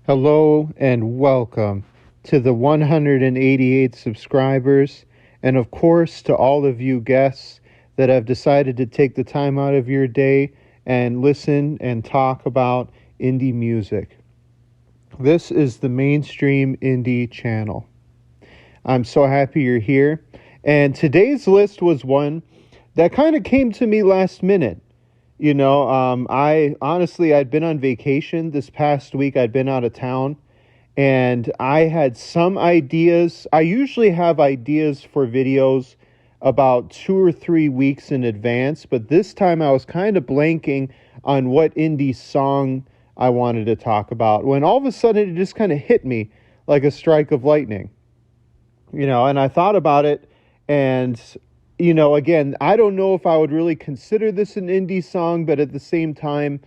Hello and welcome to the 188 subscribers, and of course to all of you guests that have decided to take the time out of your day and listen and talk about indie music. This is the mainstream indie channel. I'm so happy you're here. And today's list was one that kind of came to me last minute. I'd been on vacation this past week. I'd been out of town and I had some ideas. I usually have ideas for videos about 2 or 3 weeks in advance, but this time I was kind of blanking on what indie song I wanted to talk about when all of a sudden it just kind of hit me like a strike of lightning. And I thought about it, and again, I don't know if I would really consider this an indie song, but at the same time,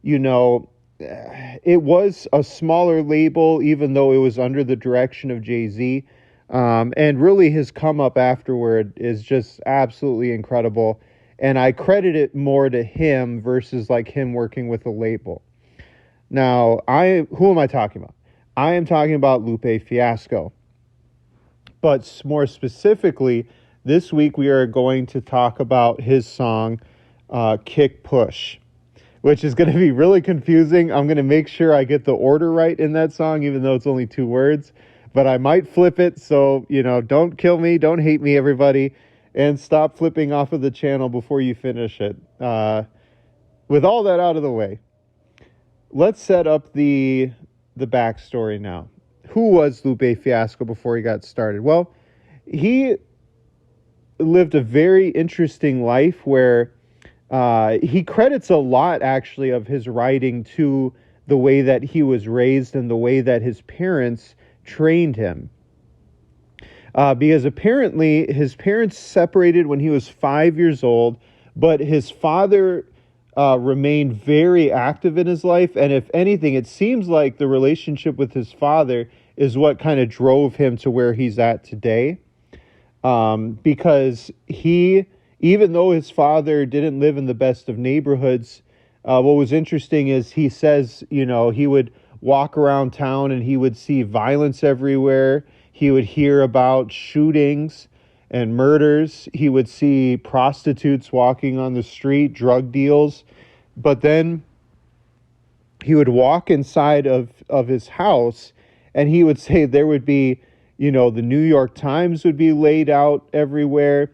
you know, it was a smaller label, even though it was under the direction of Jay-Z. And really his come up afterward is just absolutely incredible. And I credit it more to him versus like him working with a label. Now, who am I talking about? I am talking about Lupe Fiasco. But more specifically, this week we are going to talk about his song, Kick Push, which is going to be really confusing. I'm going to make sure I get the order right in that song, even though it's only 2 words. But I might flip it, so, don't kill me, don't hate me, everybody, and stop flipping off of the channel before you finish it. With all that out of the way, let's set up the backstory now. Who was Lupe Fiasco before he got started? Well, he lived a very interesting life where he credits a lot, actually, of his writing to the way that he was raised and the way that his parents trained him. Because apparently his parents separated when he was 5 years old, but his father remained very active in his life. And if anything, it seems like the relationship with his father is what kind of drove him to where he's at today. Because even though his father didn't live in the best of neighborhoods, what was interesting is he says, he would walk around town and he would see violence everywhere. He would hear about shootings and murders. He would see prostitutes walking on the street, drug deals. But then he would walk inside of his house and he would say there would be, the New York Times would be laid out everywhere.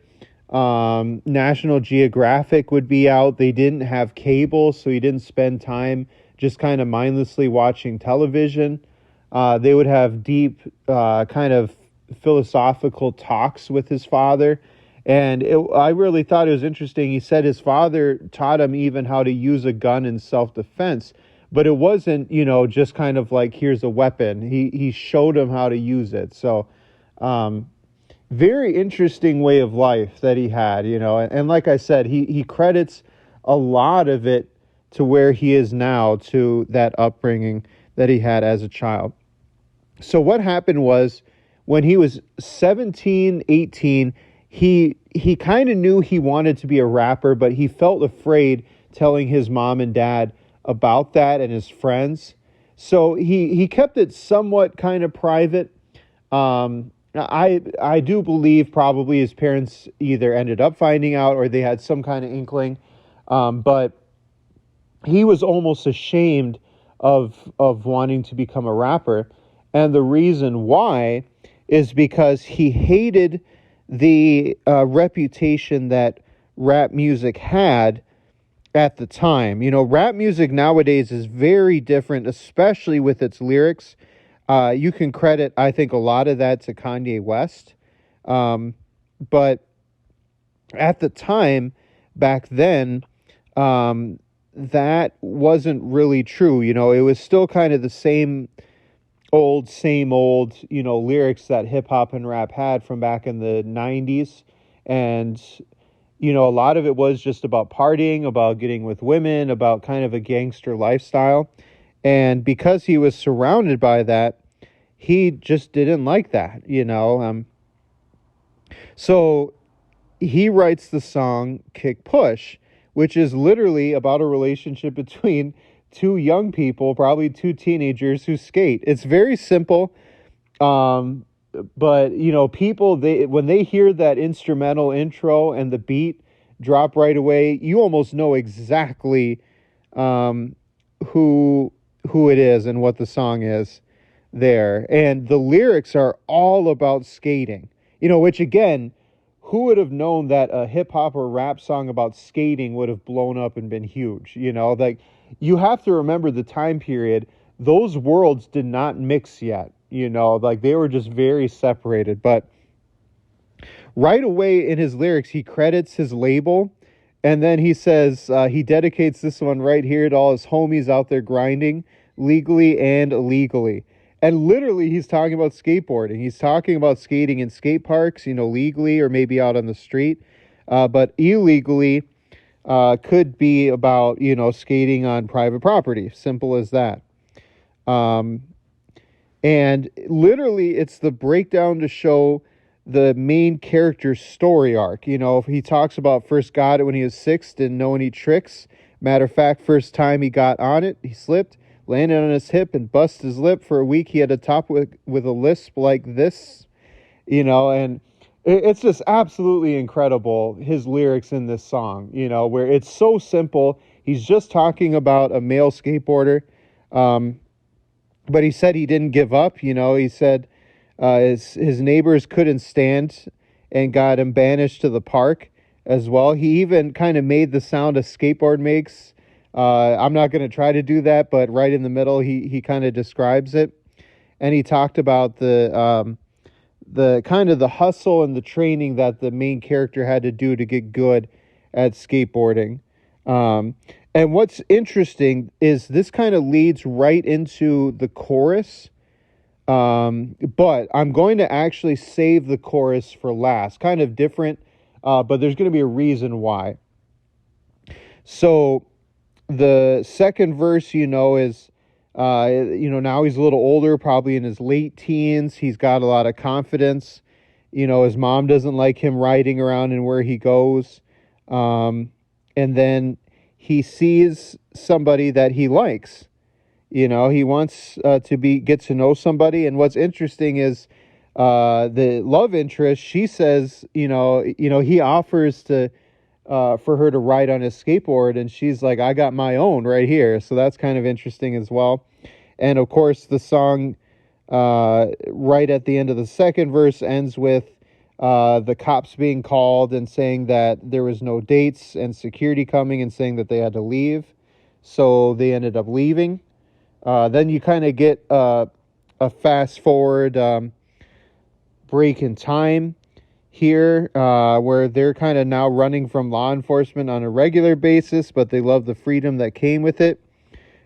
National Geographic would be out. They didn't have cable, so he didn't spend time just kind of mindlessly watching television. They would have deep kind of philosophical talks with his father. And I really thought it was interesting. He said his father taught him even how to use a gun in self-defense. But it wasn't, just kind of like, here's a weapon. He showed him how to use it. So very interesting way of life that he had, And like I said, he credits a lot of it to where he is now, to that upbringing that he had as a child. So what happened was when he was 17, 18, he kind of knew he wanted to be a rapper, but he felt afraid telling his mom and dad about that and his friends. So he kept it somewhat kind of private. I do believe probably his parents either ended up finding out or they had some kind of inkling. But he was almost ashamed of wanting to become a rapper. And the reason why is because he hated the reputation that rap music had at the time. Rap music nowadays is very different, especially with its lyrics. You can credit, I think, a lot of that to Kanye West. But at the time, back then, that wasn't really true. It was still kind of the same old, lyrics that hip hop and rap had from back in the 90s. And a lot of it was just about partying, about getting with women, about kind of a gangster lifestyle. And because he was surrounded by that, he just didn't like that, So he writes the song Kick Push, which is literally about a relationship between two young people, probably two teenagers who skate. It's very simple. Um, but people, they when they hear that instrumental intro and the beat drop right away, you almost know exactly um, who who it is and what the song is there. And the lyrics are all about skating. Which again, who would have known that a hip hop or rap song about skating would have blown up and been huge? Like, you have to remember the time period. Those worlds did not mix yet. Like, they were just very separated. But right away in his lyrics, he credits his label, and then he says he dedicates this one right here to all his homies out there grinding legally and illegally. And literally, he's talking about skateboarding. He's talking about skating in skate parks, legally or maybe out on the street. But illegally could be about, skating on private property. Simple as that. Um, and literally, it's the breakdown to show the main character's story arc. If he talks about first got it when he was 6, didn't know any tricks. Matter of fact, first time he got on it, he slipped, landed on his hip, and busted his lip. For a week, he had to top with a lisp like this. And it's just absolutely incredible, his lyrics in this song, where it's so simple. He's just talking about a male skateboarder. But he said he didn't give up. He said his neighbors couldn't stand and got him banished to the park as well. He even kind of made the sound a skateboard makes. I'm not going to try to do that, but right in the middle, he kind of describes it. And he talked about the kind of the hustle and the training that the main character had to do to get good at skateboarding. And what's interesting is this kind of leads right into the chorus. But I'm going to actually save the chorus for last. Kind of different, but there's going to be a reason why. So the second verse, is, now he's a little older, probably in his late teens. He's got a lot of confidence. His mom doesn't like him riding around and where he goes. And then he sees somebody that he likes. He wants to get to know somebody. And what's interesting is the love interest, she says, he offers to for her to ride on his skateboard, and she's like, I got my own right here. So that's kind of interesting as well. And of course, the song right at the end of the second verse ends with the cops being called and saying that there was no dates, and security coming and saying that they had to leave. So they ended up leaving. Then you kind of get a fast forward break in time here, where they're kind of now running from law enforcement on a regular basis, but they love the freedom that came with it,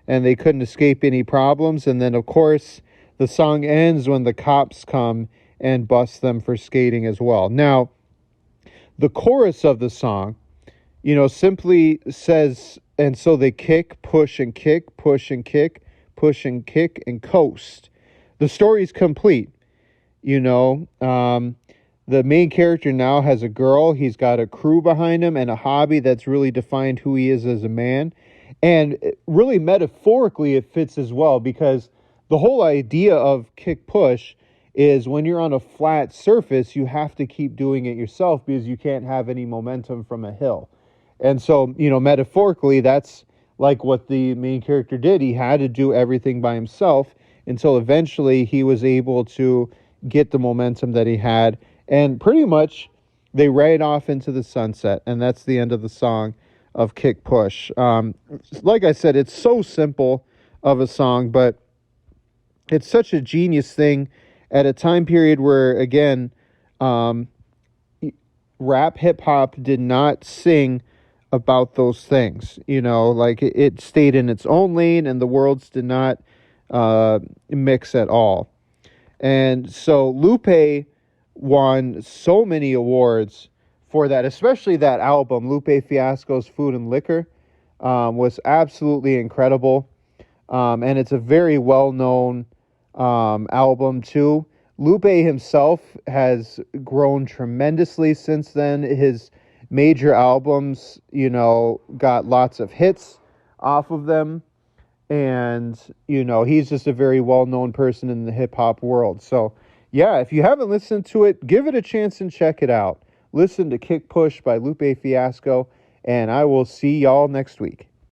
and they couldn't escape any problems. And then, of course, the song ends when the cops come and bust them for skating as well. Now, the chorus of the song, simply says, and so they kick, push and kick, push and kick, push and kick and coast. The story's complete. The main character now has a girl. He's got a crew behind him and a hobby that's really defined who he is as a man. And really metaphorically, it fits as well, because the whole idea of kick push is when you're on a flat surface, you have to keep doing it yourself because you can't have any momentum from a hill. And so, metaphorically, that's like what the main character did. He had to do everything by himself until eventually he was able to get the momentum that he had. And pretty much they ride off into the sunset. And that's the end of the song of Kick Push. Like I said, it's so simple of a song, but it's such a genius thing at a time period where, again, rap hip hop did not sing about those things. Like it stayed in its own lane, and the worlds did not mix at all. And so Lupe won so many awards for that, especially that album, Lupe Fiasco's Food and Liquor, was absolutely incredible. And it's a very well-known album too. Lupe himself has grown tremendously since then. His major albums, got lots of hits off of them. And, he's just a very well-known person in the hip-hop world. So, yeah, if you haven't listened to it, give it a chance and check it out. Listen to Kick Push by Lupe Fiasco, and I will see y'all next week.